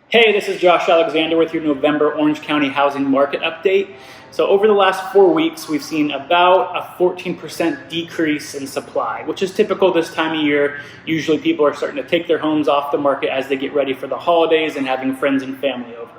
Hey, this is Josh Alexander with your November Orange County housing market update. So over the last 4 weeks, we've seen about a 14% decrease in supply, which is typical this time of year. Usually people are starting to take their homes off the market as they get ready for the holidays and having friends and family over.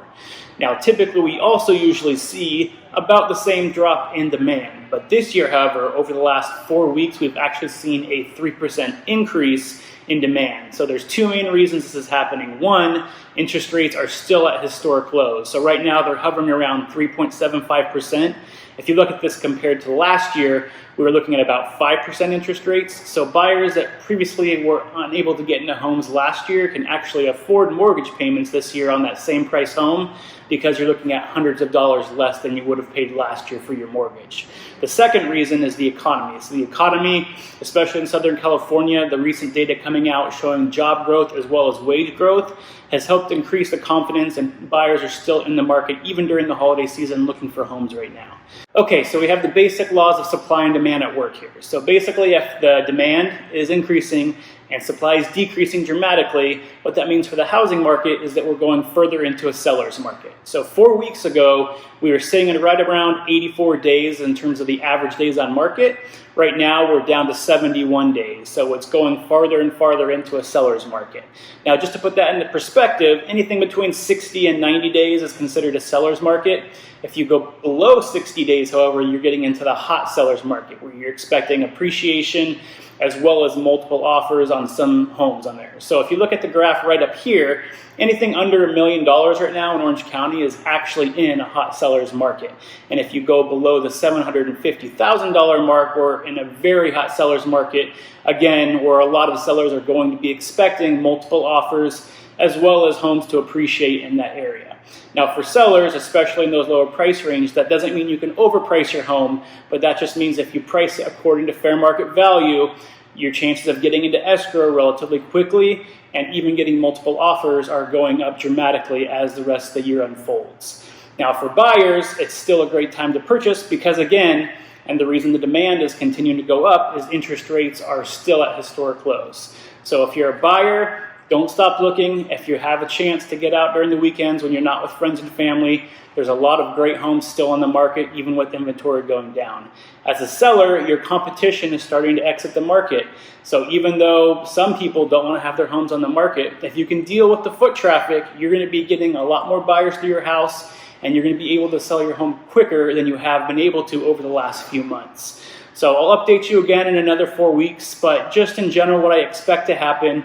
Now, typically we also usually see about the same drop in demand. But this year, however, over the last 4 weeks, we've actually seen a 3% increase in demand. So there's two main reasons this is happening. One, interest rates are still at historic lows. So right now they're hovering around 3.75%. If you look at this compared to last year, we were looking at about 5% interest rates. So buyers that previously were unable to get into homes last year can actually afford mortgage payments this year on that same price home because you're looking at hundreds of dollars less than you would have paid last year for your mortgage. The second reason is the economy. So the economy, especially in Southern California, the recent data coming out showing job growth as well as wage growth has helped increase the confidence, and buyers are still in the market even during the holiday season looking for homes right now. Okay, so we have the basic laws of supply and demand at work here. So basically, if the demand is increasing and supply is decreasing dramatically, what that means for the housing market is that we're going further into a seller's market. So 4 weeks ago, we were sitting at right around 84 days in terms of the average days on market. Right now, we're down to 71 days. So it's going farther and farther into a seller's market. Now, just to put that into perspective, anything between 60 and 90 days is considered a seller's market. If you go below 60 days, however, you're getting into the hot seller's market where you're expecting appreciation as well as multiple offers on some homes on there. So if you look at the graph right up here, anything under $1 million right now in Orange County is actually in a hot seller's market. And if you go below the $750,000 mark, we're in a very hot seller's market, again, where a lot of sellers are going to be expecting multiple offers as well as homes to appreciate in that area. Now for sellers, especially in those lower price range, that doesn't mean you can overprice your home, but that just means if you price it according to fair market value, your chances of getting into escrow relatively quickly and even getting multiple offers are going up dramatically as the rest of the year unfolds. Now for buyers, it's still a great time to purchase because again, and the reason the demand is continuing to go up is interest rates are still at historic lows. So if you're a buyer, don't stop looking. If you have a chance to get out during the weekends when you're not with friends and family, there's a lot of great homes still on the market, even with inventory going down. As a seller, your competition is starting to exit the market. So even though some people don't want to have their homes on the market, if you can deal with the foot traffic, you're going to be getting a lot more buyers to your house, and you're going to be able to sell your home quicker than you have been able to over the last few months. So I'll update you again in another 4 weeks, but just in general, what I expect to happen,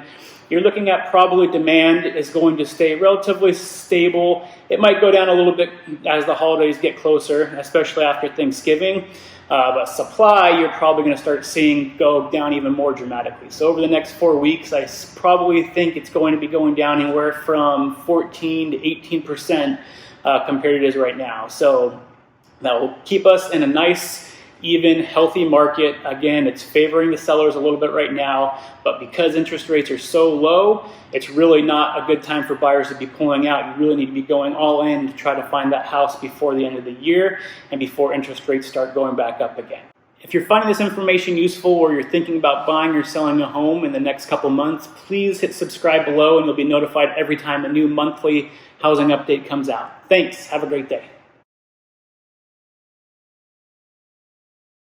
you're looking at probably demand is going to stay relatively stable. It might go down a little bit as the holidays get closer, especially after Thanksgiving. But supply, you're probably going to start seeing go down even more dramatically. So over the next 4 weeks, I probably think it's going to be going down anywhere from 14 to 18% compared to it is right now. So that will keep us in a nice, even healthy market. Again, it's favoring the sellers a little bit right now, but because interest rates are so low, it's really not a good time for buyers to be pulling out. You really need to be going all in to try to find that house before the end of the year and before interest rates start going back up again. If you're finding this information useful or you're thinking about buying or selling a home in the next couple months, please hit subscribe below and you'll be notified every time a new monthly housing update comes out. Thanks. Have a great day.